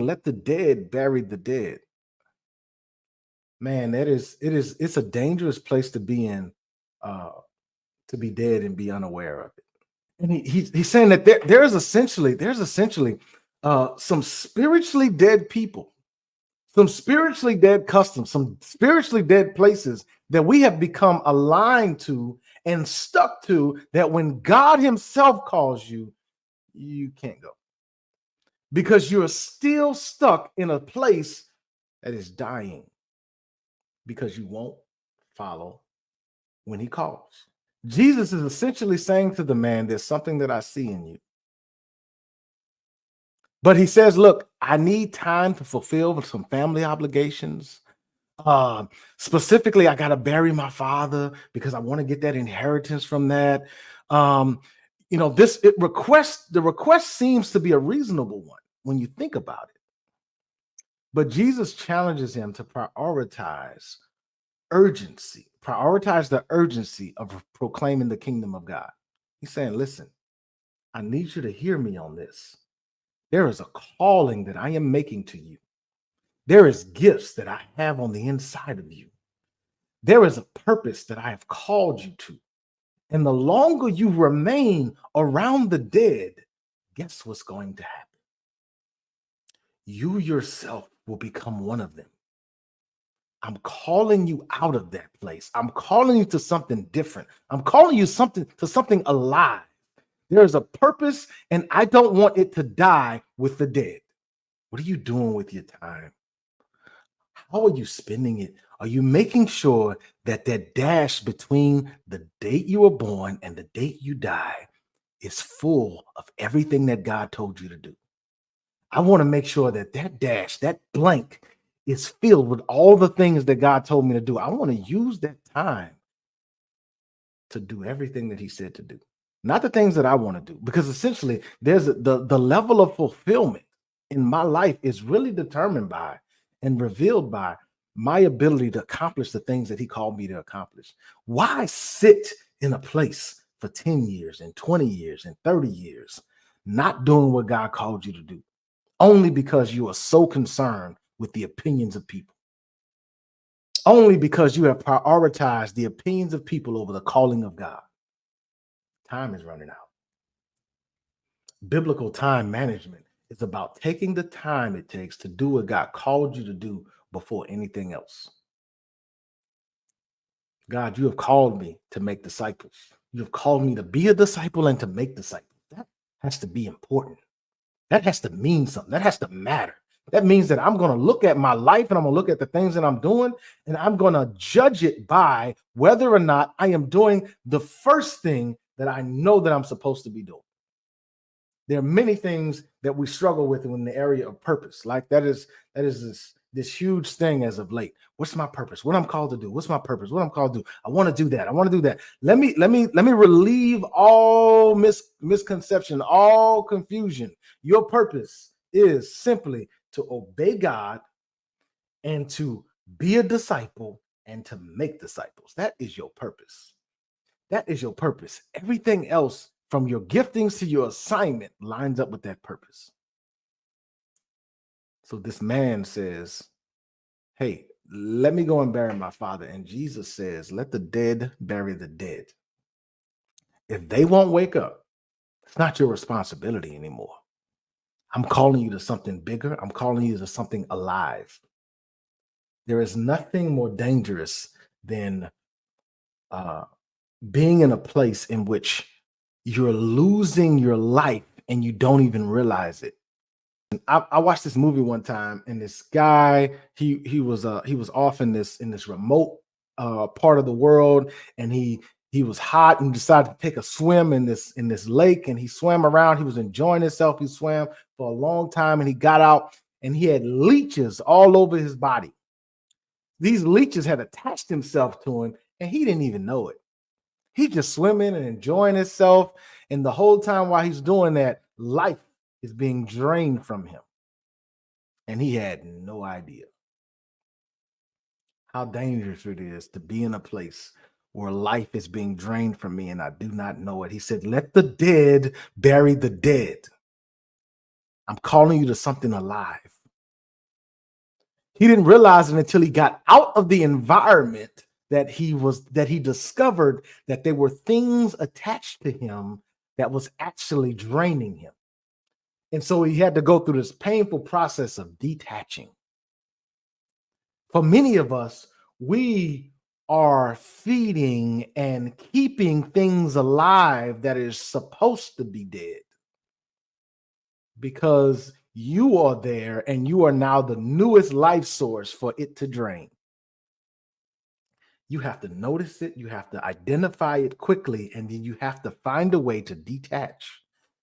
let the dead bury the dead. Man, it's a dangerous place to be in, uh, to be dead and be unaware of it. And he's saying that there's essentially some spiritually dead people, some spiritually dead customs, some spiritually dead places that we have become aligned to and stuck to, that when God himself calls you, you can't go because you're still stuck in a place that is dying because you won't follow when he calls. Jesus is essentially saying to the man, there's something that I see in you. But he says, look, I need time to fulfill some family obligations. Uh, Specifically, I got to bury my father because I want to get that inheritance from that. Um, the request seems to be a reasonable one when you think about it. But Jesus challenges him to prioritize the urgency of proclaiming the kingdom of God. He's saying, listen, I need you to hear me on this. There is a calling that I am making to you. There is gifts that I have on the inside of you. There is a purpose that I have called you to. And the longer you remain around the dead, guess what's going to happen? You yourself will become one of them. I'm calling you out of that place. I'm calling you to something different. I'm calling you to something alive. There's a purpose, and I don't want it to die with the dead. What are you doing with your time? How are you spending it? Are you making sure that that dash between the date you were born and the date you die is full of everything that God told you to do? I want to make sure that that dash, that blank, is filled with all the things that God told me to do. I want to use that time to do everything that he said to do, not the things that I want to do, because essentially the level of fulfillment in my life is really determined by and revealed by my ability to accomplish the things that he called me to accomplish. Why sit in a place for 10 years and 20 years and 30 years not doing what God called you to do, only because you are so concerned with the opinions of people? Only because you have prioritized the opinions of people over the calling of God. Time is running out. Biblical time management is about taking the time it takes to do what God called you to do before anything else. God, you have called me to make disciples. You have called me to be a disciple and to make disciples. That has to be important. That has to mean something. That has to matter. That means that I'm going to look at my life and I'm going to look at the things that I'm doing, and I'm going to judge it by whether or not I am doing the first thing that I know that I'm supposed to be doing. There are many things that we struggle with in the area of purpose. Like that is this huge thing as of late. What's my purpose? What I'm called to do? What's my purpose? What I'm called to do? I want to do that. I want to do that. Let me relieve all misconception, all confusion. Your purpose is simply to obey God and to be a disciple and to make disciples. That is your purpose. That is your purpose. Everything else, from your giftings to your assignment, lines up with that purpose. So this man says, hey, let me go and bury my father. And Jesus says, let the dead bury the dead. If they won't wake up, it's not your responsibility anymore. I'm calling you to something bigger. I'm calling you to something alive. There is nothing more dangerous than being in a place in which you're losing your life and you don't even realize it. I watched this movie one time, and this guy, he was off in this remote part of the world, and he was hot and decided to take a swim in this lake, and he swam around. He was enjoying himself. He swam for a long time, and he got out, and he had leeches all over his body. These leeches had attached himself to him, and he didn't even know it. He's just swimming and enjoying himself, and the whole time while he's doing that, life is being drained from him, and he had no idea how dangerous it is to be in a place where life is being drained from me and I do not know it. He said, let the dead bury the dead. I'm calling you to something alive. He didn't realize it until he got out of the environment that he discovered that there were things attached to him that was actually draining him. And so he had to go through this painful process of detaching. For many of us, we are feeding and keeping things alive that is supposed to be dead because you are there and you are now the newest life source for it to drain. You have to notice it, you have to identify it quickly, and then you have to find a way to detach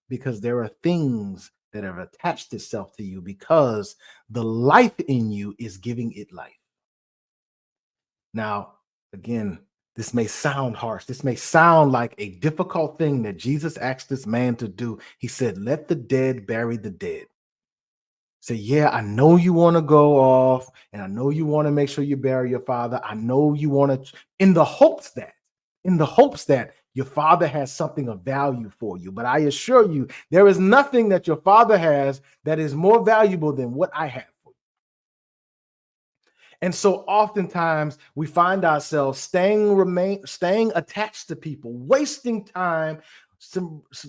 because there are things that have attached itself to you because the life in you is giving it life. Now, again, this may sound harsh. This may sound like a difficult thing that Jesus asked this man to do. He said, let the dead bury the dead. Say, yeah, I know you want to go off and I know you want to make sure you bury your father. I know you want to, in the hopes that your father has something of value for you. But I assure you, there is nothing that your father has that is more valuable than what I have for you. And so oftentimes we find ourselves staying attached to people, wasting time,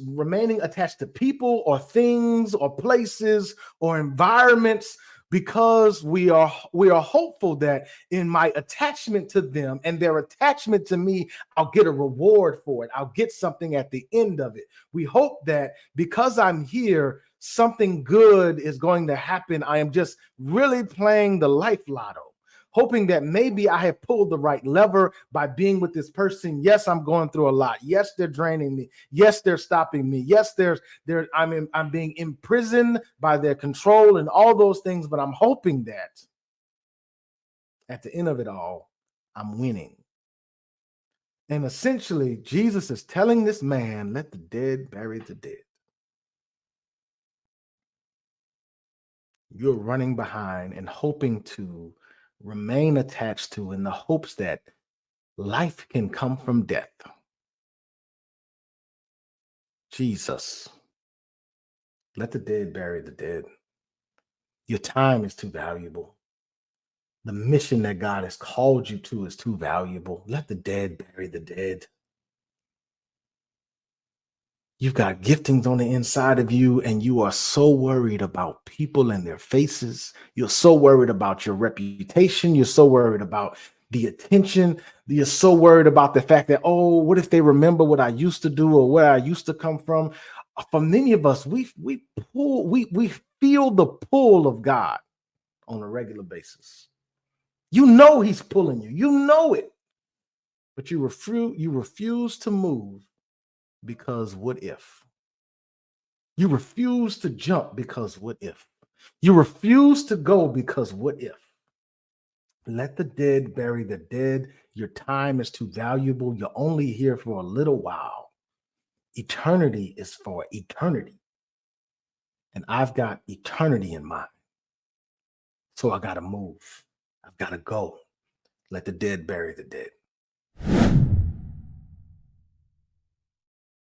remaining attached to people or things or places or environments because we are hopeful that in my attachment to them and their attachment to me, I'll get a reward for it. I'll get something at the end of it. We hope that because I'm here, something good is going to happen. I am just really playing the life lotto, hoping that maybe I have pulled the right lever by being with this person. Yes, I'm going through a lot. Yes, they're draining me. Yes, they're stopping me. Yes, I'm being imprisoned by their control and all those things, but I'm hoping that at the end of it all, I'm winning. And essentially, Jesus is telling this man, let the dead bury the dead. You're running behind and hoping to remain attached to in the hopes that life can come from death. Jesus, let the dead bury the dead. Your time is too valuable. The mission that God has called you to is too valuable. Let the dead bury the dead. You've got giftings on the inside of you, and you are so worried about people and their faces. You're so worried about your reputation. You're so worried about the attention. You're so worried about the fact that, oh, what if they remember what I used to do or where I used to come from? For many of us, we feel the pull of God on a regular basis. You know he's pulling you. You know it. But you refuse to move because what if? You refuse to jump because what if? You refuse to go because what if? Let the dead bury the dead. Your time is too valuable. You're only here for a little while. Eternity is for eternity. And I've got eternity in mind. So I got to move. I've got to go. Let the dead bury the dead.